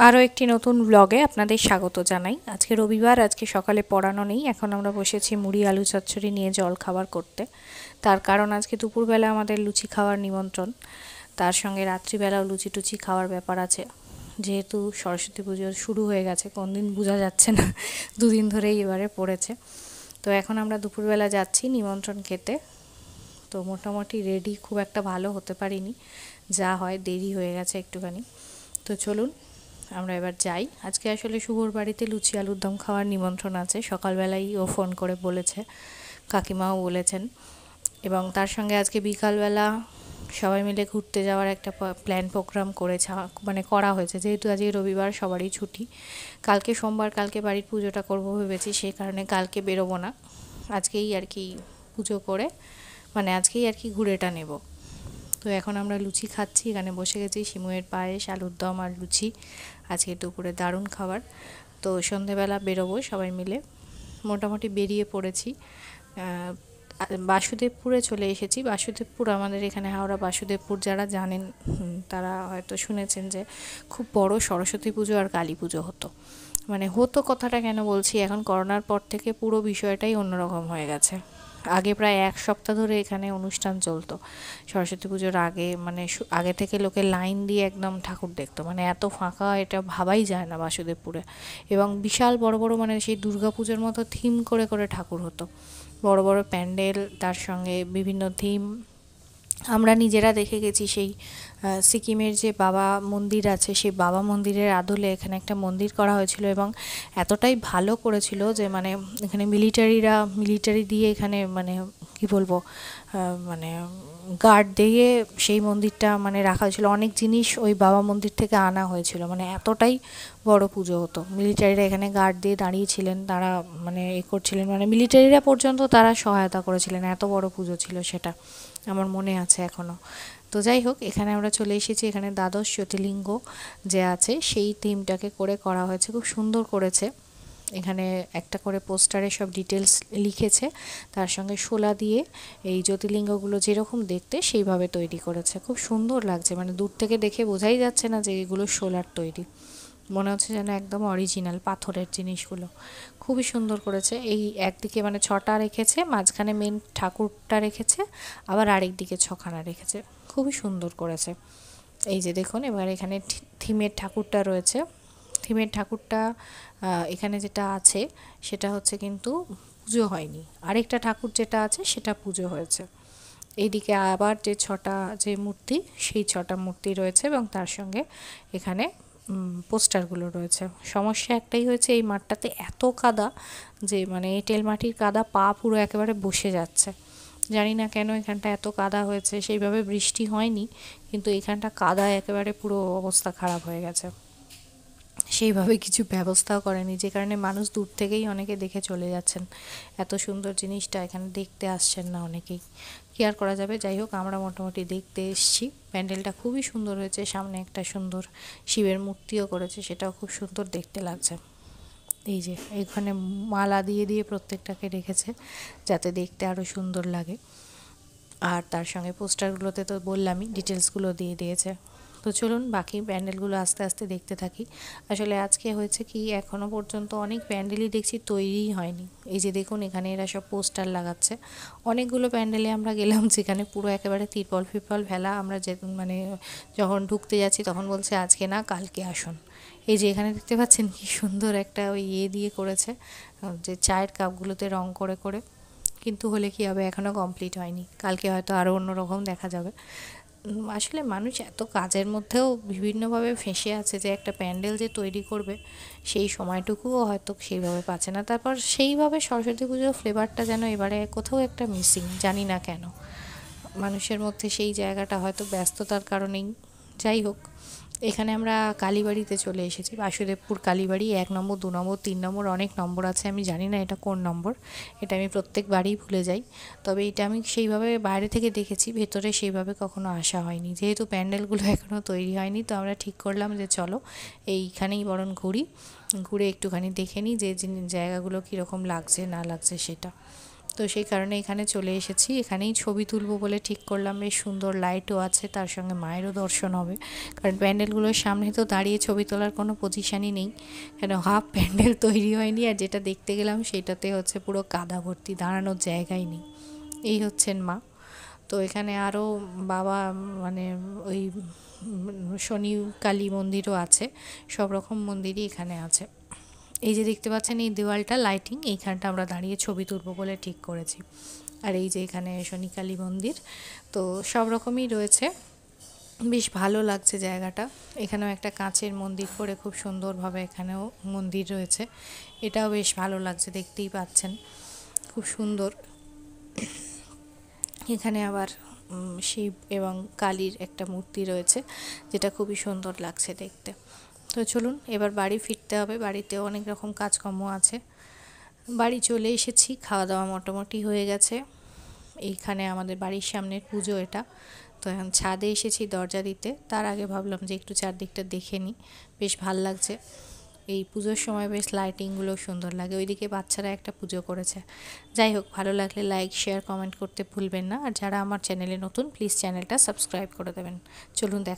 আরও একটি নতুন ব্লগে আপনাদের স্বাগত জানাই। আজকে রবিবার, আজকে সকালে পড়ানো নেই। এখন আমরা বসেছি মুড়ি আলু চচ্চড়ি নিয়ে জল খাবার করতে। তার কারণ আজকে দুপুরবেলা আমাদের লুচি খাওয়ার নিমন্ত্রণ, তার সঙ্গে রাত্রিবেলাও লুচি টুচি খাওয়ার ব্যাপার আছে। যেহেতু সরস্বতী পুজো শুরু হয়ে গেছে, কোন দিন বোঝা যাচ্ছে না, দুদিন ধরেই এবারে পড়েছে। তো এখন আমরা দুপুরবেলা যাচ্ছি নিমন্ত্রণ খেতে। তো মোটামুটি রেডি খুব একটা ভালো হতে পারিনি, যা হয় দেরি হয়ে গেছে একটুখানি। তো চলুন আমরা এবার যাই। আজকে আসলে শুভর বাড়িতে লুচি আলুর দম খাওয়ার নিমন্ত্রণ আছে, সকালবেলাই ও ফোন করে বলেছে, কাকিমাও বলেছেন। এবং তার সঙ্গে আজকে বিকালবেলা সবাই মিলে ঘুরতে যাওয়ার একটা প্ল্যান প্রোগ্রাম করেছে, মানে করা হয়েছে। যেহেতু আজকে রবিবার, সবারই ছুটি। কালকে সোমবার, কালকে বাড়ির পুজোটা করবো ভেবেছি, সেই কারণে কালকে বেরোবো না, আজকেই আর কি পুজো করে, মানে আজকেই আর কি ঘুরেটা নেব। তো এখন আমরা লুচি খাচ্ছি, এখানে বসে গেছি। সিমুয়ের পায়েস, আলুর দম আর লুচি আজকে দুপুরে দারুণ খাবার। তো সন্ধেবেলা বেরোবো সবাই মিলে, মোটামুটি বেরিয়ে পড়েছি। বাসুদেবপুরে চলে এসেছি। বাসুদেবপুর আমাদের এখানে হাওড়া বাসুদেবপুর, যারা জানেন তারা হয়তো শুনেছেন যে খুব বড় সরস্বতী পুজো আর কালী পুজো হতো। মানে হতো কথাটা কেন বলছি, এখন করোনার পর থেকে পুরো বিষয়টাই অন্যরকম হয়ে গেছে। আগে প্রায় এক সপ্তাহ ধরে এখানে অনুষ্ঠান চলতো সরস্বতী পুজোর আগে, মানে আগে থেকে লোকে লাইন দিয়ে একদম ঠাকুর দেখতো, মানে এত ফাঁকা এটা ভাবাই যায় না বাসুদেবপুরে। এবং বিশাল বড় বড়, মানে সেই দুর্গা পুজোর মতো থিম করে করে ঠাকুর হতো, বড় বড় প্যান্ডেল, তার সঙ্গে বিভিন্ন থিম। আমরা নিজেরা দেখে গেছি সেই সিকিমের যে বাবা মন্দির আছে, সেই বাবা মন্দিরের আদলে এখানে একটা মন্দির করা হয়েছিল, এবং এতটাই ভালো করেছিল যে মানে এখানে মিলিটারি দিয়ে এখানে, মানে কি বলবো, মানে গার্ড দিয়ে সেই মন্দিরটা মানে রাখা হয়েছিল। অনেক জিনিস ওই বাবা মন্দির থেকে আনা হয়েছিল, মানে এতটাই বড় পুজো হতো। মিলিটারিরা এখানে গার্ড দিয়ে দাঁড়িয়েছিলেন, তারা মানে করছিলেন, মানে মিলিটারিরা পর্যন্ত তারা সহায়তা করেছিলেন, এত বড় পুজো ছিল সেটা, আমার মনে আছে এখনও। তো যাই হোক, এখানে আমরা চলে এসেছি। এখানে দ্বাদশ জ্যোতির্লিঙ্গ যে আছে সেই থিমটাকে করে করা হয়েছে, খুব সুন্দর করেছে। এখানে একটা করে পোস্টারে সব ডিটেলস লিখেছে, তার সঙ্গে শোলা দিয়ে এই জ্যোতির্লিঙ্গগুলো যেরকম দেখতে সেইভাবে তৈরি করেছে। খুব সুন্দর লাগছে, মানে দূর থেকে দেখে বোঝাই যাচ্ছে না যে এগুলো শোলার তৈরি, মনে হচ্ছে যেন একদম অরিজিনাল পাথরের জিনিসগুলো। খুবই সুন্দর করেছে। এই একদিকে মানে 6টা রেখেছে, মাঝখানে মেন ঠাকুরটা রেখেছে, আবার আরেক দিকে 6খানা রেখেছে, খুবই সুন্দর করেছে। এই যে দেখুন, এবার এখানে থিমের ঠাকুরটা রয়েছে। থিমের ঠাকুরটা এখানে যেটা আছে সেটা হচ্ছে কিন্তু পুজো হয়নি, আরেকটা ঠাকুর যেটা আছে সেটা পুজো হয়েছে। এইদিকে আবার যে 6টা যে মূর্তি, সেই 6টা মূর্তি রয়েছে, এবং তার সঙ্গে এখানে পোস্টারগুলো রয়েছে। সমস্যা একটাই হয়েছে, এই মাঠটাতে এত কাদা যে মানে এঁটেল মাটির কাদা, পা পুরো একেবারে বসে যাচ্ছে। জানি না কেন এখানটা এত কাদা হয়েছে, সেইভাবে বৃষ্টি হয়নি, কিন্তু এখানটা কাদা একেবারে পুরো অবস্থা খারাপ হয়ে গেছে। সেইভাবে কিছু ব্যবস্থাও করেনি, যে কারণে মানুষ দূর থেকেই অনেকে দেখে চলে যাচ্ছেন। এত সুন্দর জিনিসটা এখানে দেখতে আসছেন না অনেকেই, কি আর করা যাবে। যাই হোক, আমরা মোটামুটি দেখতে এসেছি। প্যান্ডেলটা খুবই সুন্দর হয়েছে, সামনে একটা সুন্দর শিবের মূর্তিও করেছে, সেটাও খুব সুন্দর দেখতে লাগছে। এই যে এখানে মালা দিয়ে দিয়ে প্রত্যেকটাকে রেখেছে যাতে দেখতে আরও সুন্দর লাগে। আর তার সঙ্গে পোস্টারগুলোতে তো বললামই, ডিটেলসগুলো দিয়ে দিয়েছে। তো চলুন বাকি প্যান্ডেলগুলো আস্তে আস্তে দেখতে থাকি। আসলে আজকে হয়েছে কি, এখনও পর্যন্ত অনেক প্যান্ডেলই দেখছি তৈরিই হয়নি। এই যে দেখুন, এখানে এরা সব পোস্টার লাগাচ্ছে। অনেকগুলো প্যান্ডেলে আমরা গেলাম যেখানে পুরো একেবারে তিরপল ফিরপল ফেলা, আমরা যে মানে যখন ঢুকতে যাচ্ছি তখন বলছে আজকে না, কালকে আসুন। এই যে এখানে দেখতে পাচ্ছেন কি সুন্দর একটা ওই দিয়ে করেছে, যে চায়ের কাপগুলোতে রং করে করে, কিন্তু হলে কি হবে, এখনও কমপ্লিট হয়নি, কালকে হয়তো আরও অন্যরকম দেখা যাবে। আসলে মানুষ এত কাজের মধ্যেও বিভিন্নভাবে ফেঁসে আছে যে একটা প্যান্ডেল যে তৈরি করবে সেই সময়টুকুও হয়তো সেইভাবে পাচ্ছে না। তারপর সেইভাবে সরস্বতী পুজোর ফ্লেভারটা যেন এবারে কোথাও একটা মিসিং, জানি না কেন মানুষের মধ্যে সেই জায়গাটা, হয়তো ব্যস্ততার কারণেই। যাই হোক, এখানে আমরা কালীবাড়িতে চলে এসেছি। বাসুদেবপুর কালীবাড়ি 1 নম্বর, 2 নম্বর, 3 নম্বর, অনেক নম্বর আছে, আমি জানি না এটা কোন নম্বর, এটা আমি প্রত্যেকবারই ভুলে যাই। তবে এটা আমি সেইভাবে বাইরে থেকে দেখেছি, ভেতরে সেইভাবে কখনো আসা হয়নি। যেহেতু প্যান্ডেলগুলো এখনও তৈরি হয়নি, তো আমরা ঠিক করলাম যে চলো এইখানেই বরং ঘুরে একটুখানি দেখে নিই যে জায়গাগুলো কীরকম লাগছে না লাগছে সেটা। তো সেই কারণে এখানে চলে এসেছি, এখানেই ছবি তুলবো বলে ঠিক করলাম। বেশ সুন্দর লাইটও আছে, তার সঙ্গে মায়েরও দর্শন হবে, কারণ প্যান্ডেলগুলোর সামনে তো দাঁড়িয়ে ছবি তোলার কোনো পজিশানই নেই, কেন হাফ প্যান্ডেল তৈরি হয়নি, আর যেটা দেখতে গেলাম সেটাতে হচ্ছে পুরো কাদা ভর্তি, দাঁড়ানোর জায়গাই নেই। এই হচ্ছেন মা। তো এখানে আরও বাবা মানে ওই শনি কালী মন্দিরও আছে, সব রকম মন্দিরই এখানে আছে। এই যে দেখতে পাচ্ছেন এই দেওয়ালটা লাইটিং, এইখানটা আমরা দাঁড়িয়ে ছবি তুলবো বলে ঠিক করেছি। আর এই যে এখানে শনি কালী মন্দির, তো সব রকমই রয়েছে, বেশ ভালো লাগছে জায়গাটা। এখানেও একটা কাঁচের মন্দির করে খুব সুন্দরভাবে এখানেও মন্দির রয়েছে, এটাও বেশ ভালো লাগছে, দেখতেই পাচ্ছেন খুব সুন্দর। এখানে আবার শিব এবং কালীর একটা মূর্তি রয়েছে, যেটা খুবই সুন্দর লাগছে দেখতে। তো চলুন এবার বাড়ি ফিরতে হবে, বাড়িতেও অনেক রকম কাজকর্ম আছে। বাড়ি চলে এসেছি, খাওয়া দাওয়া মোটামুটি হয়ে গেছে। এইখানে আমাদের বাড়ির সামনের পুজো এটা, তো এখন ছাদে এসেছি দরজা দিতে, তার আগে ভাবলাম যে একটু চারদিকটা দেখে নিই, বেশ ভাল লাগছে। এই পুজোর সময় বেশ লাইটিংগুলো সুন্দর লাগে, ওইদিকে বাচ্চারা একটা পুজো করেছে। যাই হোক, ভালো লাগলে লাইক শেয়ার কমেন্ট করতে ভুলবেন না, আর যারা আমার চ্যানেলে নতুন প্লিজ চ্যানেলটা সাবস্ক্রাইব করে দেবেন। চলুন দেখা